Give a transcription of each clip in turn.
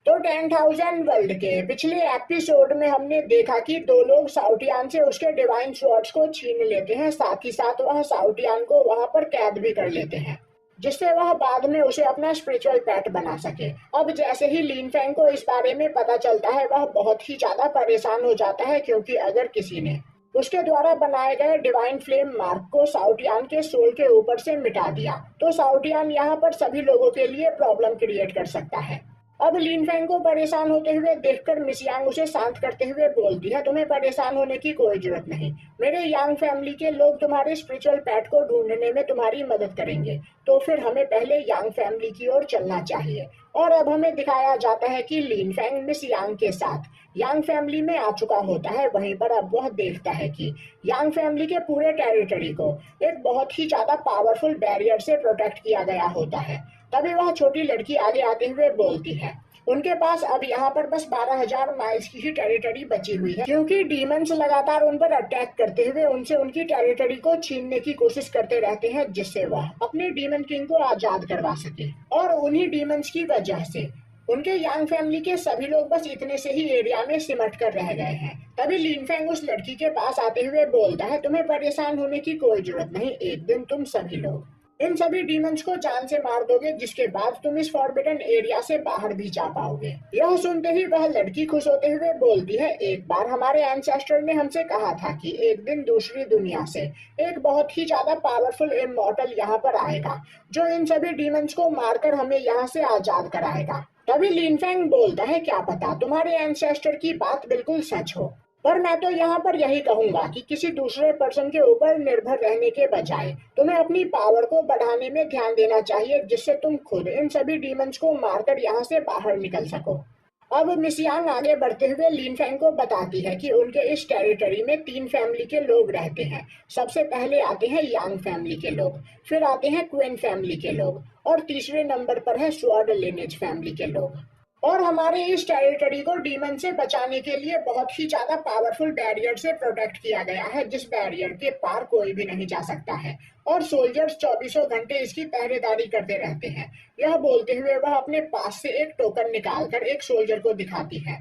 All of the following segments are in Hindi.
तो 10,000 वर्ल्ड के पिछले एपिसोड में हमने देखा कि दो लोग साउटियान से उसके डिवाइन स्वॉर्ड्स को छीन लेते हैं, साथ ही साथ वह साउटियान को वहां पर कैद भी कर लेते हैं, जिससे वह बाद में उसे अपना स्पिरिचुअल पेट बना सके। अब जैसे ही लिन फैंग को इस बारे में पता चलता है, वह बहुत ही ज्यादा परेशान हो जाता है, क्योंकि अगर किसी ने उसके द्वारा बनाए गए डिवाइन फ्लेम मार्क को साउटियान के सोल के ऊपर से मिटा दिया, तो साउटियान यहाँ पर सभी लोगों के लिए प्रॉब्लम क्रिएट कर सकता है। अब लिन फैंग को परेशान होते हुए देखकर मिस यांग उसे शांत करते हुए बोलती है, तुम्हें परेशान होने की कोई जरूरत नहीं। मेरे यांग फैमिली के लोग तुम्हारे स्पिरिचुअल पैट को ढूंढने में तुम्हारी मदद करेंगे, तो फिर हमें पहले यांग फैमिली की ओर चलना चाहिए। और अब हमें दिखाया जाता है कि लिन फैंग मिस यांग के साथ यांग फैमिली में आ चुका होता है। वहीं पर अब वह देखता है कि यांग फैमिली के पूरे टेरिटरी को एक बहुत ही ज्यादा पावरफुल बैरियर से प्रोटेक्ट किया गया होता है। तभी वह छोटी लड़की आगे आते हुए बोलती है, उनके पास अब यहाँ पर बस 12,000 माइल्स की ही टेरिटरी बची हुई है, क्योंकि डीमंस लगातार उन पर अटैक करते हुए उनसे उनकी टेरिटरी को छीनने की कोशिश करते रहते हैं, जिससे वह अपने डीमन किंग को आजाद करवा सके। और उन्हीं डीमंस की वजह से उनके यांग फैमिली के सभी लोग बस इतने से ही एरिया में सिमट कर रह गए हैं। तभी लिन फैंग उस लड़की के पास आते हुए बोलता है, तुम्हें परेशान होने की कोई जरूरत नहीं, एक दिन तुम सभी लोग इन सभी डीमंस को जान से मार दोगे, जिसके बाद तुम इस फॉरबिडन एरिया से बाहर भी जा पाओगे। यह सुनते ही वह लड़की खुश होते हुए बोलती है, एक बार हमारे एंसेस्टर ने हमसे कहा था कि एक दिन दूसरी दुनिया से एक बहुत ही ज्यादा पावरफुल इमॉर्टल यहाँ पर आएगा, जो इन सभी डीमंस को मारकर हमें यहाँ से आजाद कराएगा। तभी लिन फैंग बोलता है, क्या पता तुम्हारे एंसेस्टर की बात बिल्कुल सच हो, पर मैं तो यहाँ पर यही कहूंगा कि किसी दूसरे पर्सन के ऊपर निर्भर रहने के बजाय तुम्हें अपनी पावर को बढ़ाने में ध्यान देना चाहिए, जिससे तुम खुद इन सभी डीमंस को मारकर यहाँ से बाहर निकल सको। अब मिस यांग आगे बढ़ते हुए लिन फैंग को बताती है कि उनके इस टेरिटरी में 3 फैमिली के लोग रहते हैं। सबसे पहले आते हैं यांग फैमिली के लोग, फिर आते हैं क्वीन फैमिली के लोग, और तीसरे नंबर पर है स्वॉर्ड लिनेज फैमिली के लोग। और हमारे इस टेरिटरी को डीमन से बचाने के लिए बहुत ही ज्यादा पावरफुल बैरियर से प्रोटेक्ट किया गया है, जिस बैरियर के पार कोई भी नहीं जा सकता है, और सोल्जर्स 24 घंटे इसकी पहरेदारी करते रहते हैं। यह बोलते हुए वह अपने पास से एक टोकन निकालकर एक सोल्जर को दिखाती है,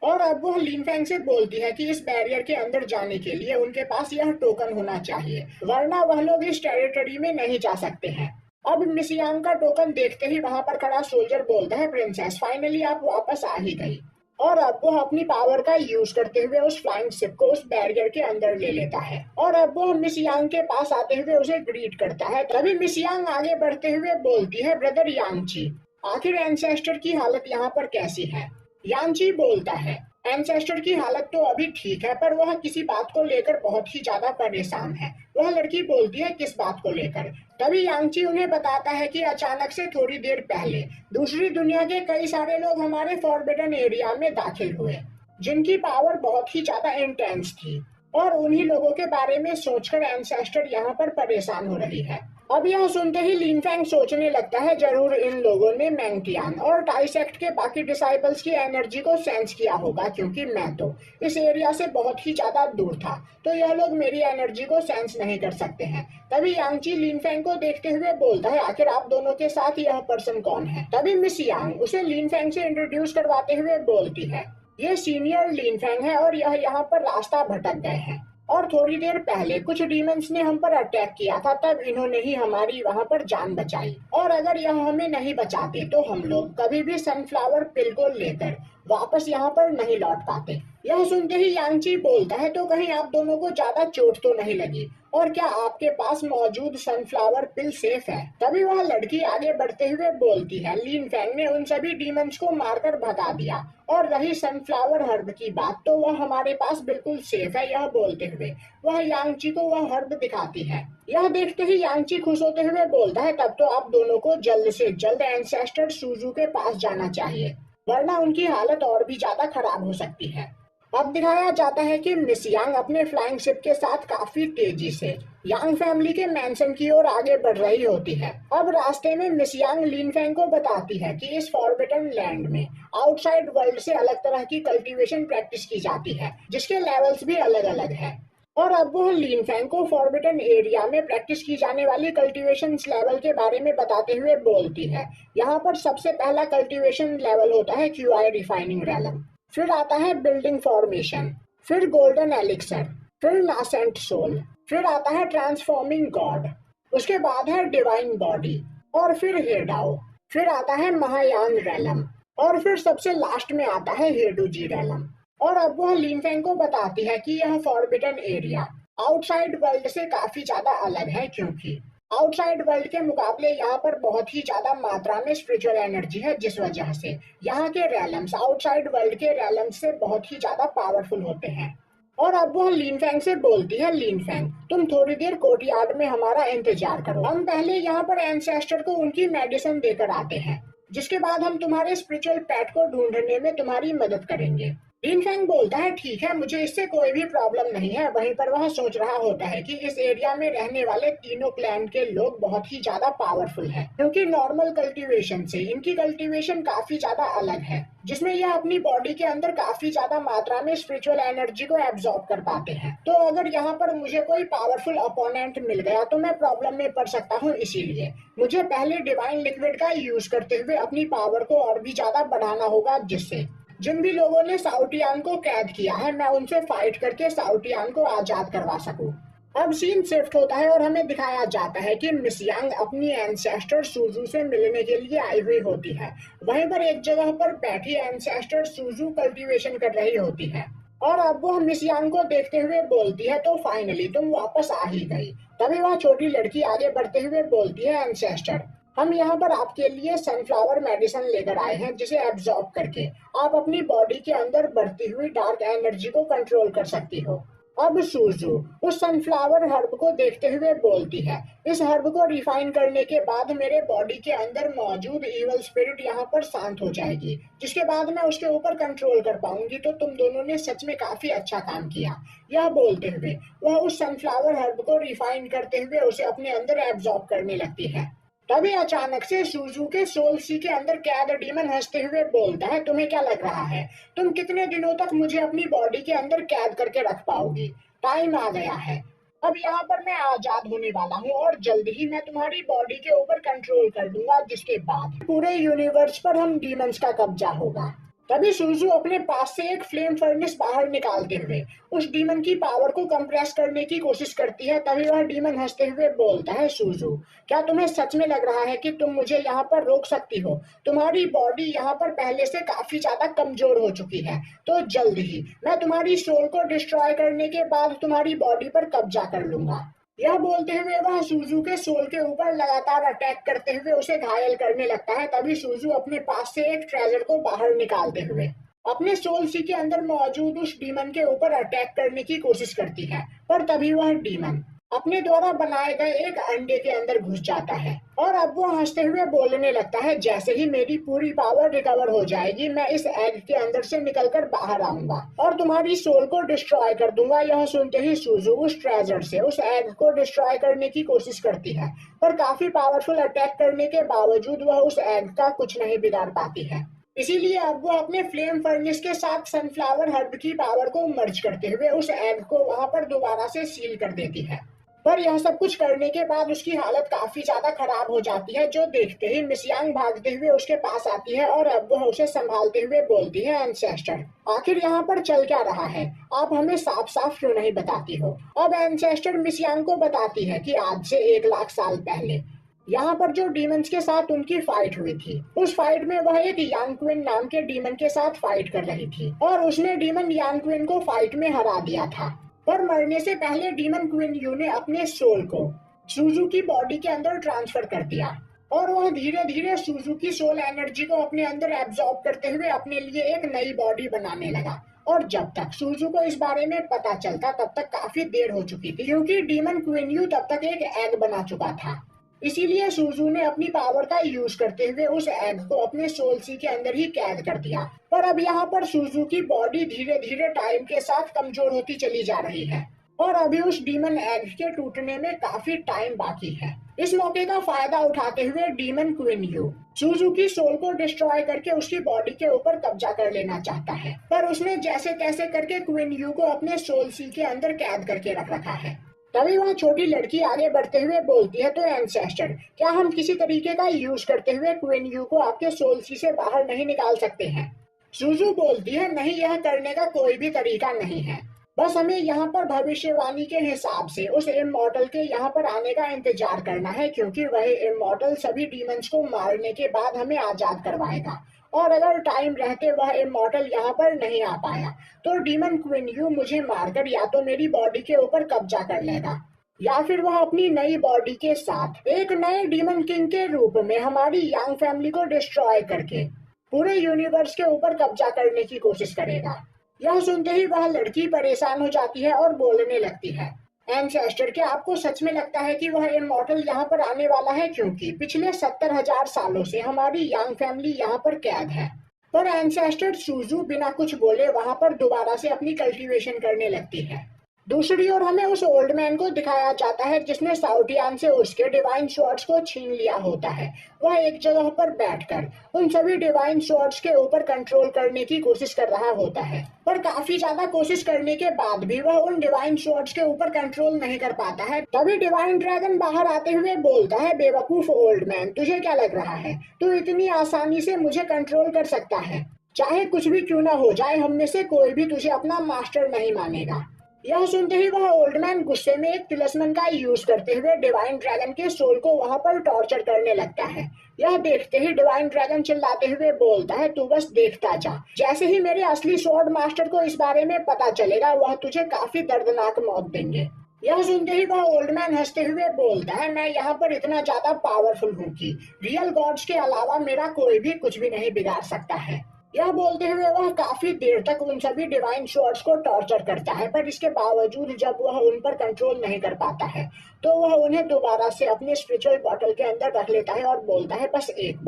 और अब वह लिन फैंग से बोलती है कि इस बैरियर के अंदर जाने के लिए उनके पास यह टोकन होना चाहिए, वरना वह लोग इस टेरिटरी में नहीं जा सकते हैं। अब मिस यांग का टोकन देखते ही वहां पर खड़ा सोल्जर बोलता है, प्रिंसेस फाइनली आप वापस आ ही गई। और अब वो अपनी पावर का यूज करते हुए उस फ्लाइंग शिप को उस बैरियर के अंदर ले लेता है, और अब वो मिस यांग के पास आते हुए उसे ग्रीट करता है। तभी मिस यांग आगे बढ़ते हुए बोलती है, ब्रदर यांगची, आखिर एंसेस्टर की हालत यहाँ पर कैसी है? यांगची बोलता है, एंसेस्टर की हालत तो अभी ठीक है, पर वह किसी बात को लेकर बहुत ही ज्यादा परेशान है। वह लड़की बोलती है, किस बात को लेकर? तभी यांगची उन्हें बताता है कि अचानक से थोड़ी देर पहले दूसरी दुनिया के कई सारे लोग हमारे फॉरबिडन एरिया में दाखिल हुए, जिनकी पावर बहुत ही ज्यादा इंटेंस थी, और उन्हीं लोगों के बारे में सोचकर एंसेस्टर यहाँ पर परेशान हो रही है। अब यह सुनते ही लिन फैंग सोचने लगता है, जरूर इन लोगों ने मैंगटियान और टाइसेक्ट के बाकी डिसाइबल्स की एनर्जी को सेंस किया होगा, क्योंकि मैं तो इस एरिया से बहुत ही ज्यादा दूर था, तो यह लोग मेरी एनर्जी को सेंस नहीं कर सकते हैं। तभी यांगची लिन फैंग को देखते हुए बोलता है, आखिर आप दोनों के साथ यह पर्सन कौन है? तभी मिस यांग उसे लिन फैंग से इंट्रोड्यूस करवाते हुए बोलती है, ये सीनियर लिन फैंग है, और यह यहाँ पर रास्ता भटक गए हैं, और थोड़ी देर पहले कुछ डीमंस ने हम पर अटैक किया था, तब इन्होंने ही हमारी वहां पर जान बचाई, और अगर यह हमें नहीं बचाते तो हम लोग कभी भी सनफ्लावर पिल को लेकर वापस यहाँ पर नहीं लौट पाते। यह सुनते ही यांगची बोलता है, तो कहीं आप दोनों को ज्यादा चोट तो नहीं लगी, और क्या आपके पास मौजूद सनफ्लावर पिल सेफ है? तभी वह लड़की आगे बढ़ते हुए बोलती है, लिन फैंग ने उन सभी डीमंस को मारकर भगा दिया, और रही सनफ्लावर हर्ब की बात, तो वह हमारे पास बिल्कुल सेफ है। यह बोलते हुए वह यांगची को वह हर्ब दिखाती है। यह देखते ही यांगची खुश होते हुए बोलता है, तब तो आप दोनों को जल्द से जल्द एंसेस्टर सूजू के पास जाना चाहिए, वरना उनकी हालत और भी ज्यादा खराब हो सकती है। अब दिखाया जाता है कि मिस यांग अपने फ्लाइंग शिप के साथ काफी तेजी से यांग फैमिली के मैंशन की ओर आगे बढ़ रही होती है। अब रास्ते में मिस यांग लिन फैंग को बताती है कि इस फॉरबिडन लैंड में आउटसाइड वर्ल्ड से अलग तरह की कल्टीवेशन प्रैक्टिस की जाती है, जिसके लेवल्स भी अलग अलग है। और अब वह लिन फैंग को फॉरबिडन एरिया में प्रैक्टिस की जाने वाली कल्टीवेशन लेवल के बारे में बताते हुए बोलती है। यहाँ पर सबसे पहला कल्टीवेशन लेवल होता है क्यूआई रिफाइनिंग रैलम, फिर आता है बिल्डिंग फॉर्मेशन, फिर गोल्डन एलिक्सर, फिर नासेंट सोल, फिर आता है ट्रांसफॉर्मिंग गॉड, उसके बाद है डिवाइन बॉडी, और फिर हेडाओ, फिर आता है महायान रैलम, और फिर सबसे लास्ट में आता है हेडुजी रैलम। और अब वह लिनफेंग को बताती है कि यह फॉरबिडन एरिया आउटसाइड वर्ल्ड से काफी ज्यादा अलग है, क्योंकि आउटसाइड वर्ल्ड के मुकाबले यहाँ पर बहुत ही ज्यादा मात्रा में स्पिरिचुअल एनर्जी है, जिस वजह से यहाँ के रैलम्स आउटसाइड वर्ल्ड के रैलम्स से बहुत ही ज्यादा पावरफुल होते हैं। और अब वह लिनफेंग से बोलती है, लिनफेंग तुम थोड़ी देर कोर्टयार्ड में हमारा इंतजार करो, हम पहले यहाँ पर एंसेस्टर को उनकी मेडिसिन देकर आते हैं, जिसके बाद हम तुम्हारे स्पिरिचुअल पेट को ढूंढने में तुम्हारी मदद करेंगे। लिनफेंग बोलता है, ठीक है, मुझे इससे कोई भी प्रॉब्लम नहीं है। वहीं पर वह सोच रहा होता है कि इस एरिया में रहने वाले तीनों क्लैन के लोग बहुत ही ज्यादा पावरफुल हैं, क्योंकि नॉर्मल कल्टीवेशन से इनकी कल्टीवेशन काफी ज्यादा अलग है, जिसमें यह अपनी बॉडी के अंदर काफी ज्यादा मात्रा में स्पिरिचुअल एनर्जी को एब्जॉर्ब कर पाते हैं। तो अगर यहाँ पर मुझे कोई पावरफुल अपोनेंट मिल गया तो मैं प्रॉब्लम में पड़ सकता हूँ, इसीलिए मुझे पहले डिवाइन लिक्विड का यूज करते हुए अपनी पावर को और भी ज्यादा बढ़ाना होगा, जिससे जिन भी लोगों ने साउटियान को कैद किया है मैं उनसे फाइट करके साउटियान को आजाद करवा सकूं। अब सीन शिफ्ट होता है और हमें दिखाया जाता है कि मिस यांग अपनी एंसेस्टर सूजू से मिलने के लिए आई हुई होती है। वहीं पर एक जगह पर बैठी एंसेस्टर सूजू कल्टीवेशन कर रही होती है, और अब वह मिस यांग को देखते हुए बोलती है, तो फाइनली तुम वापस आ ही गई। तभी वह छोटी लड़की आगे बढ़ते हुए बोलती है, एंसेस्टर हम यहाँ पर आपके लिए सनफ्लावर मेडिसिन लेकर आए हैं, जिसे एब्जॉर्ब करके आप अपनी बॉडी के अंदर बढ़ती हुई डार्क एनर्जी को कंट्रोल कर सकती हो। अब सूजू उस सनफ्लावर हर्ब को देखते हुए बोलती है, इस हर्ब को रिफाइन करने के बाद मेरे बॉडी के अंदर मौजूद इवल स्पिरिट यहाँ पर शांत हो जाएगी, जिसके बाद मैं उसके ऊपर कंट्रोल कर पाऊंगी। तो तुम दोनों ने सच में काफी अच्छा काम किया। यह बोलते हुए वह उस सनफ्लावर हर्ब को रिफाइन करते हुए उसे अपने अंदर एब्जॉर्ब करने लगती है। तभी अचानक से सूजू के सोल सी के अंदर कैद डीमन हंसते हुए बोलता है, तुम्हें क्या लग रहा है तुम कितने दिनों तक मुझे अपनी बॉडी के अंदर कैद करके रख पाओगी? टाइम आ गया है, अब यहाँ पर मैं आजाद होने वाला हूँ और जल्द ही मैं तुम्हारी बॉडी के ऊपर कंट्रोल कर दूंगा, जिसके बाद पूरे यूनिवर्स पर हम डीमंस का कब्जा होगा। तभी सूजू अपने पास से एक फ्लेम फर्नेस बाहर निकालते हुए उस डीमन की पावर को कंप्रेस करने की कोशिश करती है। तभी वह डीमन हंसते हुए बोलता है, सूजू क्या तुम्हें सच में लग रहा है कि तुम मुझे यहाँ पर रोक सकती हो? तुम्हारी बॉडी यहाँ पर पहले से काफी ज्यादा कमजोर हो चुकी है, तो जल्द ही मैं तुम्हारी सोल को डिस्ट्रॉय करने के बाद तुम्हारी बॉडी पर कब्जा कर लूंगा। यह बोलते हुए वह सूजू के सोल के ऊपर लगातार अटैक करते हुए उसे घायल करने लगता है। तभी सूजू अपने पास से एक ट्रेजर को बाहर निकालते हुए अपने सोल सी के अंदर मौजूद उस डीमन के ऊपर अटैक करने की कोशिश करती है, पर तभी वह डीमन अपने द्वारा बनाए गए एक अंडे के अंदर घुस जाता है, और अब वो हंसते हुए बोलने लगता है, जैसे ही मेरी पूरी पावर रिकवर हो जाएगी मैं इस एग के अंदर से निकलकर बाहर आऊंगा और तुम्हारी सोल को डिस्ट्रॉय कर दूंगा। यह सुनते ही सूजू उस ट्रेजर से उस एग को डिस्ट्रॉय करने की कोशिश करती है, पर काफी पावरफुल अटैक करने के बावजूद वह उस एग का कुछ नहीं बिगाड़ पाती है। इसीलिए अब वो अपने फ्लेम फर्नेस के साथ सनफ्लावर हर्ब की पावर को मर्ज करते हुए उस एग को वहां पर दोबारा से सील कर देती है। पर यह सब कुछ करने के बाद उसकी हालत काफी ज्यादा खराब हो जाती है, जो देखते ही मिस यांग भागते हुए उसके पास आती है और अब वह उसे संभालते हुए बोलती है, एंसेस्टर आखिर यहाँ पर चल क्या रहा है? आप हमें साफ साफ क्यों नहीं बताती हो? अब एंसेस्टर मिस यांग को बताती है कि आज से 1 लाख साल पहले यहाँ पर जो डीमंस के साथ उनकी फाइट हुई थी, उस फाइट में वह एक यांग क्विन नाम के डीमन के साथ फाइट कर रही थी और उसने डीमन यांग क्विन को फाइट में हरा दिया था। पर मरने से पहले डीमन क्वीन यू ने अपने सोल को सूजू की बॉडी के अंदर ट्रांसफर कर दिया और वह धीरे धीरे सूजू की सोल एनर्जी को अपने अंदर एब्जॉर्ब करते हुए अपने लिए एक नई बॉडी बनाने लगा। और जब तक सूजू को इस बारे में पता चलता तब तक काफी देर हो चुकी थी, क्योंकि डीमन क्वीन यू तब तक एक एग बना चुका था। इसीलिए सूजू ने अपनी पावर का यूज करते हुए उस एग को अपने सोल सी के अंदर ही कैद कर दिया। पर अब यहाँ पर सूजू की बॉडी धीरे धीरे टाइम के साथ कमजोर होती चली जा रही है और अभी उस डीमन एग के टूटने में काफी टाइम बाकी है। इस मौके का फायदा उठाते हुए डीमन क्वीन यू सुजू की सोल को डिस्ट्रॉय करके उसकी बॉडी के ऊपर कब्जा कर लेना चाहता है, पर उसने जैसे तैसे करके क्वीन यू को अपने सोल सी के अंदर कैद करके रख रखा है। तभी वह छोटी लड़की आगे बढ़ते हुए बोलती है, तो एंसेस्टर, क्या हम किसी तरीके का यूज करते हुए क्वीन यू को आपके सोल सी से बाहर नहीं निकाल सकते हैं? सुजू बोलती है, नहीं, यह करने का कोई भी तरीका नहीं है। बस हमें यहाँ पर भविष्यवाणी के हिसाब से उस इमॉर्टल के यहाँ पर आने का इंतजार करना है, क्योंकि वह इमॉर्टल सभी डीमंस को मारने के बाद हमें आजाद करवाएगा। और अगर टाइम रहते वह इमॉर्टल यहाँ पर नहीं आ पाया, तो डीमन क्वीन यू मुझे मारकर या तो मेरी बॉडी के ऊपर कब्जा कर लेगा, या फिर वह अपनी नई बॉडी के साथ एक नए डीमन किंग के रूप में हमारी यंग फैमिली को डिस्ट्रॉय करके पूरे यूनिवर्स के ऊपर कब्जा करने की कोशिश करेगा। यह सुनते ही वह लड़की परेशान हो जाती है और बोलने लगती है, एंसेस्टर, क्या आपको सच में लगता है कि वह इमॉर्टल यहाँ पर आने वाला है? क्योंकि पिछले 70,000 सालों से हमारी यंग फैमिली यहाँ पर कैद है। पर एंसेस्टर सुजू बिना कुछ बोले वहाँ पर दोबारा से अपनी कल्टीवेशन करने लगती है। दूसरी ओर हमें उस ओल्ड मैन को दिखाया जाता है जिसने साउटियान से उसके डिवाइन स्वॉर्ड्स को छीन लिया होता है। वह एक जगह पर बैठकर उन सभी डिवाइन स्वॉर्ड्स के ऊपर कंट्रोल करने की कोशिश कर रहा होता है, पर काफी ज्यादा कोशिश करने के बाद भी वह उन डिवाइन स्वॉर्ड्स के ऊपर कंट्रोल नहीं कर पाता है। तभी डिवाइन ड्रैगन बाहर आते हुए बोलता है, बेवकूफ ओल्ड मैन, तुझे क्या लग रहा है तू इतनी आसानी से मुझे कंट्रोल कर सकता है? चाहे कुछ भी क्यों ना हो जाए, हम में से कोई भी तुझे अपना मास्टर नहीं मानेगा। यह सुनते ही वह ओल्ड मैन गुस्से में एक तिलिस्मन का यूज करते हुए डिवाइन ड्रैगन के सोल को वहां पर टॉर्चर करने लगता है। यह देखते ही डिवाइन ड्रैगन चिल्लाते हुए बोलता है, तू बस देखता जा, जैसे ही मेरे असली स्वॉर्ड मास्टर को इस बारे में पता चलेगा वह तुझे काफी दर्दनाक मौत देंगे। यह सुनते ही वह ओल्ड मैन हंसते हुए बोलता है, मैं यहाँ पर इतना ज्यादा पावरफुल हूँ कि रियल गॉड्स के अलावा मेरा कोई भी कुछ भी नहीं बिगाड़ सकता है। यह बोलते हुए वह काफी देर तक उन सभी डिवाइन स्वॉर्ड्स को टॉर्चर करता है, पर इसके बावजूद जब वह उन पर कंट्रोल नहीं कर पाता है तो वह उन्हें दोबारा से अपने स्पिरिचुअल बॉटल के अंदर रख लेता है और बोलता है, बस एक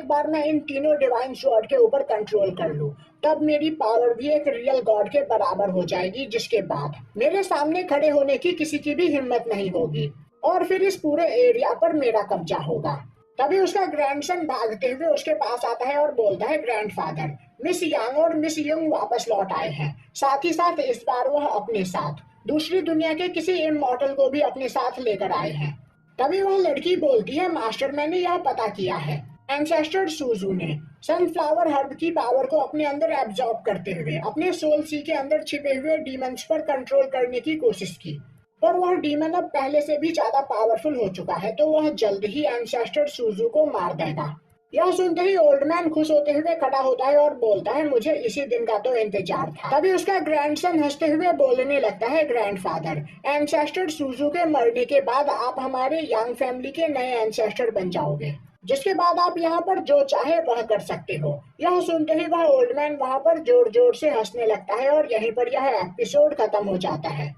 बार मैं इन तीनों डिवाइन स्वॉर्ड के ऊपर कंट्रोल कर लूं, तब मेरी पावर भी एक रियल गॉड के बराबर हो जाएगी, जिसके बाद मेरे सामने खड़े होने की किसी की भी हिम्मत नहीं होगी और फिर इस पूरे एरिया पर मेरा कब्जा होगा। तभी उसका ग्रैंडसन भागते हुए उसके पास आता है और बोलता है, ग्रैंडफादर, मिस यांग और मिस यंग वापस लौट आए हैं। साथ ही साथ इस बार वह अपने साथ दूसरी दुनिया के किसी इमॉर्टल को भी अपने साथ लेकर आए हैं। तभी वह लड़की बोलती है, मास्टर, मैंने यह पता किया है, एंसेस्टर सुजू ने सनफ्लावर हर्ब की पावर को अपने अंदर एब्जॉर्ब करते हुए अपने सोल सी के अंदर छिपे हुए डीमंस पर कंट्रोल करने की कोशिश की, पर वह डीमन अब पहले से भी ज्यादा पावरफुल हो चुका है, तो वह जल्द ही एंसेस्टर सुजू को मार देगा। यह सुनते ही ओल्ड मैन खुश होते हुए खड़ा होता है और बोलता है, मुझे इसी दिन का तो इंतजार था। तभी उसका ग्रैंडसन हंसते हुए बोलने लगता है, ग्रैंडफादर, एंसेस्टर सुजू के मरने के बाद आप हमारे यंग फैमिली के नए एंसेस्टर बन जाओगे, जिसके बाद आप यहाँ पर जो चाहे वह कर सकते हो। यह सुनते ही वह ओल्ड मैन वहाँ पर जोर जोर से हंसने लगता है और यहीं पर यह एपिसोड खत्म हो जाता है।